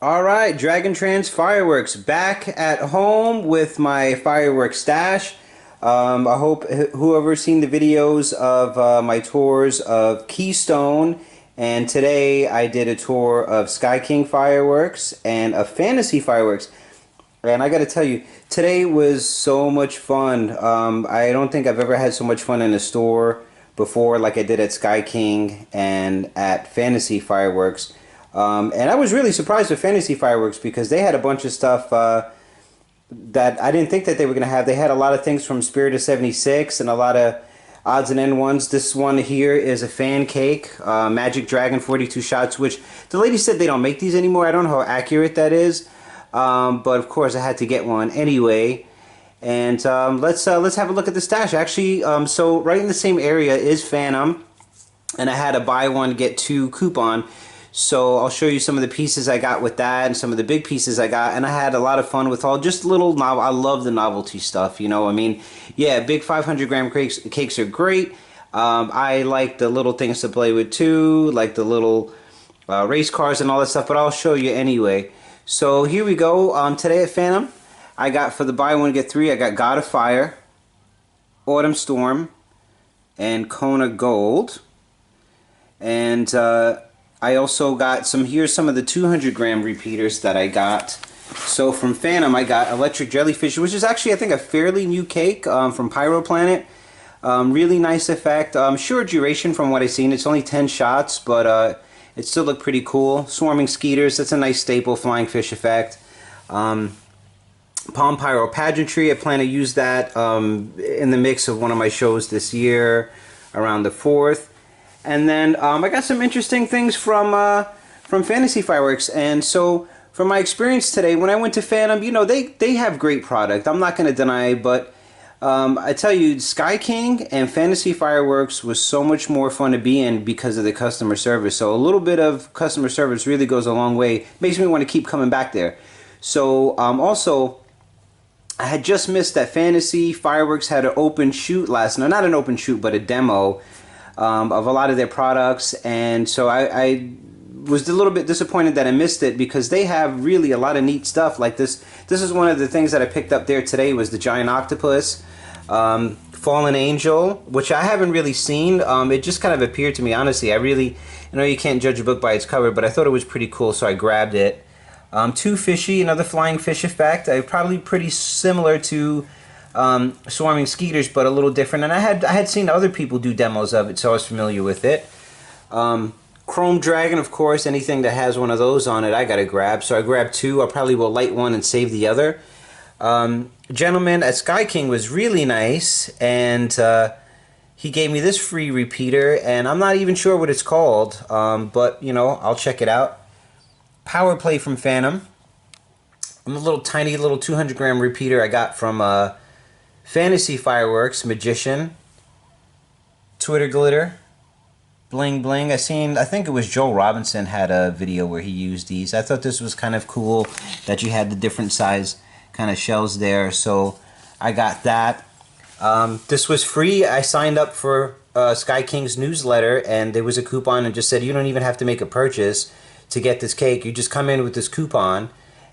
All right, Dragon Trans Fireworks back at home with my fireworks stash. I hope whoever's seen the videos of my tours of Keystone, and today I did a tour of Sky King Fireworks and of Fantasy Fireworks. And I got to tell you, today was so much fun. I don't think I've ever had so much fun in a store before, like I did at Sky King and at Fantasy Fireworks. And I was really surprised with Fantasy Fireworks because they had a bunch of stuff that I didn't think that they were going to have. They had a lot of things from Spirit of 76 and a lot of odds and end ones. This one here is a fan cake, Magic Dragon 42 shots, which the lady said they don't make these anymore. I don't know how accurate that is. But of course I had to get one anyway. And let's have a look at the stash. Actually, so right in the same area is Phantom, and I had a buy one get two coupon. So I'll show you some of the pieces I got with that and some of the big pieces I got. And I had a lot of fun with all just little novel. I love the novelty stuff, you know. I mean, yeah, big 500-gram cakes are great. I like the little things to play with too, like the little race cars and all that stuff. But I'll show you anyway. So here we go. Today at Phantom, I got for the buy one get three. I got God of Fire, Autumn Storm, and Kona Gold. And I also got here's some of the 200-gram repeaters that I got. So from Phantom, I got Electric Jellyfish, which is actually, I think, a fairly new cake from Pyro Planet. Really nice effect. Short duration from what I've seen. It's only 10 shots, but it still looked pretty cool. Swarming Skeeters, that's a nice staple. Flying Fish effect. Palm Pyro Pageantry, I plan to use that in the mix of one of my shows this year around the 4th. And then I got some interesting things from Fantasy Fireworks. And so from my experience today, when I went to Phantom, you know, they have great product. I'm not going to deny, but I tell you, Sky King and Fantasy Fireworks was so much more fun to be in because of the customer service. So a little bit of customer service really goes a long way. Makes me want to keep coming back there. So also, I had just missed that Fantasy Fireworks had an open shoot last night. Not an open shoot, but a demo of a lot of their products. And so I was a little bit disappointed that I missed it because they have really a lot of neat stuff like this. This is one of the things that I picked up there today was the Giant Octopus, Fallen Angel, which I haven't really seen. It just kind of appeared to me, honestly. I know you can't judge a book by its cover, but I thought it was pretty cool, so I grabbed it. Too Fishy, another Flying Fish effect. Probably pretty similar to Swarming Skeeters, but a little different. And I had seen other people do demos of it, so I was familiar with it. Chrome Dragon, of course, anything that has one of those on it, I gotta grab. So I grabbed two. I probably will light one and save the other. Gentleman at Sky King was really nice, and he gave me this free repeater, and I'm not even sure what it's called, but you know, I'll check it out. Power Play from Phantom. A little tiny little 200-gram repeater I got from Fantasy Fireworks, Magician, Twitter Glitter, Bling Bling. I think it was Joel Robinson had a video where he used these. I thought this was kind of cool that you had the different size kind of shells there, so I got that. This was free. I signed up for Sky King's newsletter, and there was a coupon and just said you don't even have to make a purchase to get this cake. You just come in with this coupon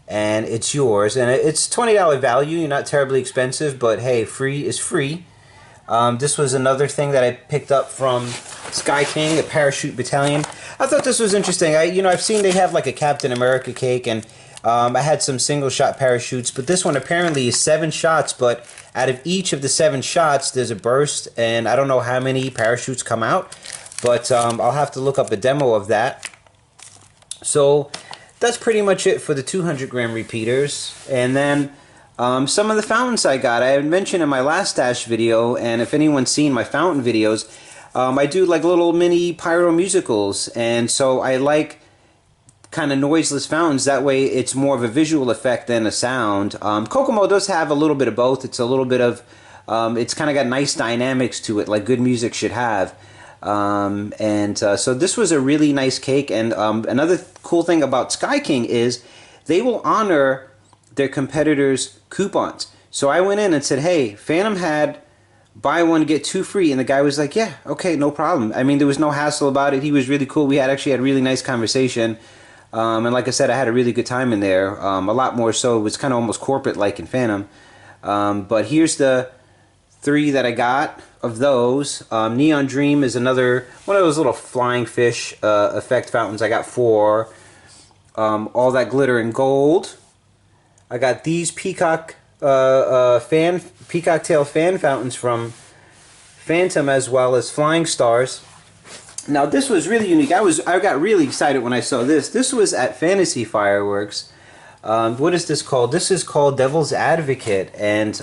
and it's yours, and it's $20 value. You're not terribly expensive, but hey, free is free. This was another thing that I picked up from Sky King, the Parachute Battalion. I thought this was interesting. I've seen they have like a Captain America cake, and I had some single shot parachutes, but this one apparently is 7 shots, but out of each of the 7 shots there's a burst, and I don't know how many parachutes come out, but I'll have to look up a demo of that. So that's pretty much it for the 200-gram repeaters. And then some of the fountains I got. I had mentioned in my last stash video, and if anyone's seen my fountain videos, I do like little mini pyro musicals, and so I like kind of noiseless fountains. That way it's more of a visual effect than a sound. Kokomo does have a little bit of both. It's a little bit of, it's kind of got nice dynamics to it, like good music should have. So this was a really nice cake, and another cool thing about Sky King is they will honor their competitors' coupons. So I went in and said, hey, Phantom had buy one get two free, and the guy was like, yeah, okay, no problem. I mean, there was no hassle about it. He was really cool. We actually had a really nice conversation. And like I said, I had a really good time in there. A lot more so. It was kind of almost corporate-like in Phantom. But here's the 3 that I got of those. Neon Dream is another one of those little flying fish effect fountains. I got 4. All That Glitter in Gold. I got these peacock tail fan fountains from Phantom, as well as Flying Stars. Now this was really unique. I got really excited when I saw this. This was at Fantasy Fireworks. What is this called? This is called Devil's Advocate, and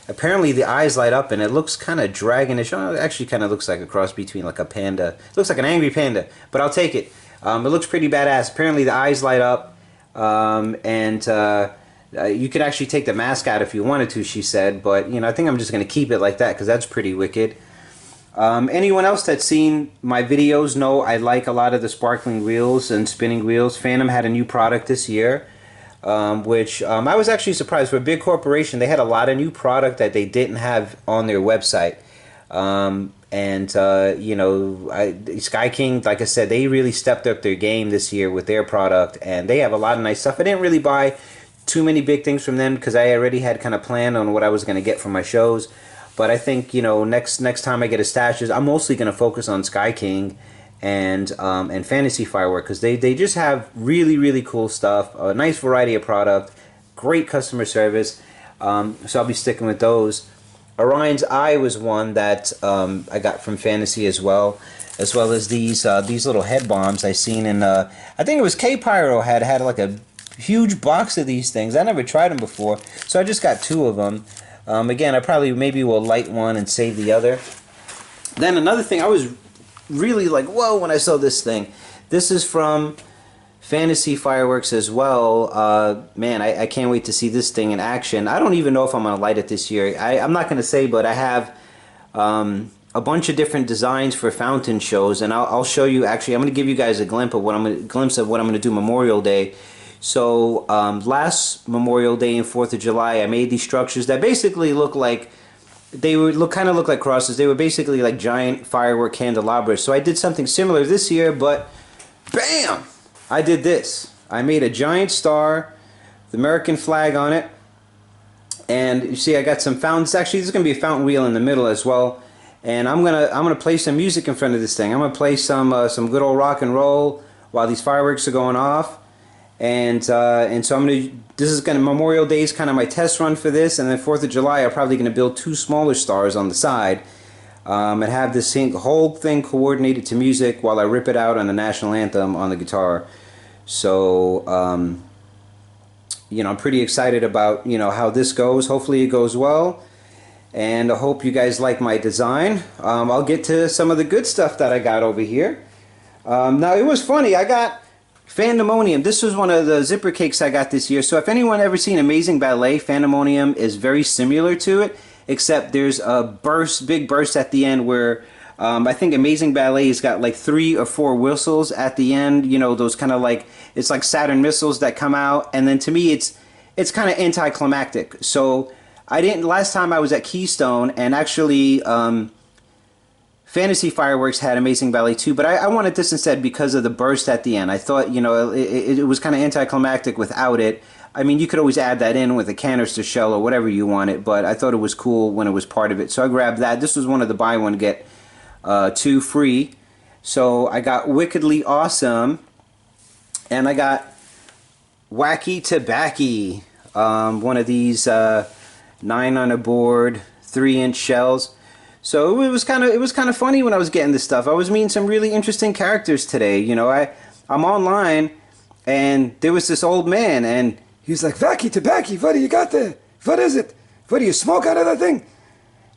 apparently the eyes light up, and it looks kind of dragonish. Oh, it actually kind of looks like a cross between like a panda. It looks like an angry panda, but I'll take it. It looks pretty badass. Apparently the eyes light up, and you could actually take the mask out if you wanted to, she said. But you know, I think I'm just going to keep it like that because that's pretty wicked. Anyone else that's seen my videos know I like a lot of the sparkling wheels and spinning wheels. Phantom had a new product this year, which I was actually surprised. For a big corporation, they had a lot of new product that they didn't have on their website. You know, Sky King, like I said, they really stepped up their game this year with their product, and they have a lot of nice stuff. I didn't really buy too many big things from them because I already had kind of planned on what I was going to get from my shows. But I think, you know, next time I get a stash, I'm mostly going to focus on Sky King and Fantasy Firework, because they just have really cool stuff, a nice variety of product, great customer service. So I'll be sticking with those. Orion's Eye was one that I got from Fantasy as well as these little head bombs I seen in I think it was K-Pyro had like a huge box of these things. I never tried them before, so I just got 2 of them. Again, I probably maybe will light one and save the other. Then another thing, I was really like, whoa, when I saw this thing. This is from Fantasy Fireworks as well. Man, I can't wait to see this thing in action. I don't even know if I'm going to light it this year. I'm not going to say, but I have a bunch of different designs for fountain shows, and I'll show you. Actually, I'm going to give you guys a glimpse of what I'm going to do Memorial Day. So last Memorial Day and 4th of July, I made these structures that basically look like, they would kind of look like crosses. They were basically like giant firework candelabras. So I did something similar this year, but bam! I did this. I made a giant star, the American flag on it, and you see I got some fountains. Actually, there's going to be a fountain wheel in the middle as well. And I'm gonna play some music in front of this thing. I'm gonna play some good old rock and roll while these fireworks are going off. And so this is gonna, Memorial Day is kind of my test run for this, and then 4th of July I'm probably gonna build 2 smaller stars on the side, and have this whole thing coordinated to music while I rip it out on the national anthem on the guitar. So you know, I'm pretty excited about, you know, how this goes. Hopefully it goes well, and I hope you guys like my design. I'll get to some of the good stuff that I got over here. Now it was funny, I got Fandemonium. This was one of the zipper cakes I got this year. So if anyone ever seen Amazing Ballet, Fandemonium is very similar to it, except there's a big burst at the end where I think Amazing Ballet has got like 3 or 4 whistles at the end. You know, those kind of like, it's like Saturn missiles that come out. And then to me, it's kind of anticlimactic. So I didn't, last time I was at Keystone, and actually Fantasy Fireworks had Amazing Ballet too, but I wanted this instead because of the burst at the end. I thought, you know, it was kind of anticlimactic without it. I mean, you could always add that in with a canister shell or whatever you wanted, but I thought it was cool when it was part of it. So I grabbed that. This was one of the buy one get 2 free. So I got Wickedly Awesome, and I got Wacky Tobacky, one of these 9 on a board 3-inch shells. So it was kind of funny when I was getting this stuff. I was meeting some really interesting characters today. You know, I'm online, and there was this old man, and he's like, "Wacky Tobacky, what do you got there? What is it? What do you smoke out of that thing?"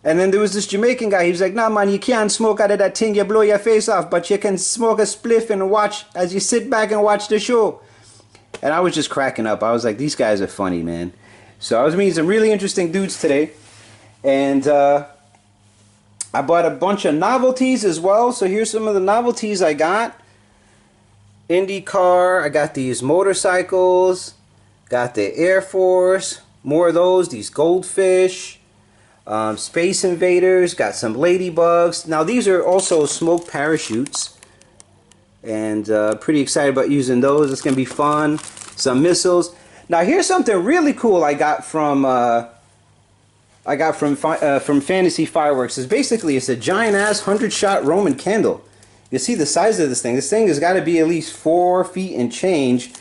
And then there was this Jamaican guy. He was like, "Nah, man, you can't smoke out of that thing. You blow your face off, but you can smoke a spliff and watch as you sit back and watch the show." And I was just cracking up. I was like, these guys are funny, man. So I was meeting some really interesting dudes today, and I bought a bunch of novelties as well. So here's some of the novelties I got. IndyCar, I got these motorcycles, got the Air Force, more of those, these goldfish, Space Invaders, got some ladybugs. Now these are also smoke parachutes. and pretty excited about using those. It's gonna be fun. Some missiles. Now here's something really cool I got from from Fantasy Fireworks. It's a giant ass 100-shot Roman candle. You see the size of this thing. This thing has got to be at least 4 feet and change.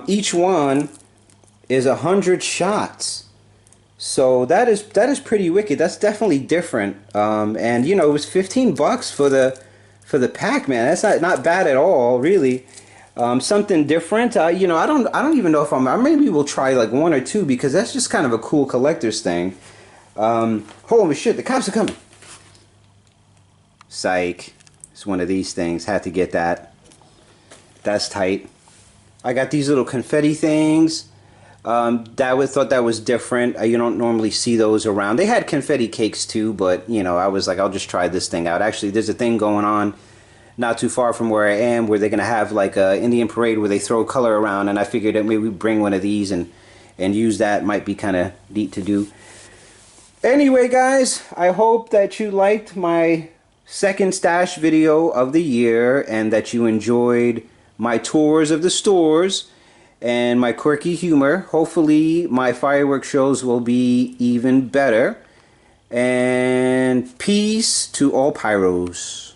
Each one is 100 shots. So that is pretty wicked. That's definitely different. And you know, it was 15 bucks for the pack, man. That's not bad at all, really. Something different. You know, I don't even know if maybe we'll try like 1 or 2 because that's just kind of a cool collector's thing. Holy shit, the cops are coming. Psych. It's one of these things. Had to get that. That's tight. I got these little confetti things. Thought that was different. You don't normally see those around. They had confetti cakes too, but you know, I was like, I'll just try this thing out. Actually, there's a thing going on not too far from where I am where they're gonna have like a Indian parade where they throw color around, and I figured that maybe bring one of these and use that. Might be kind of neat to do. Anyway, guys, I hope that you liked my second stash video of the year and that you enjoyed my tours of the stores and my quirky humor. Hopefully my fireworks shows will be even better. And peace to all pyros.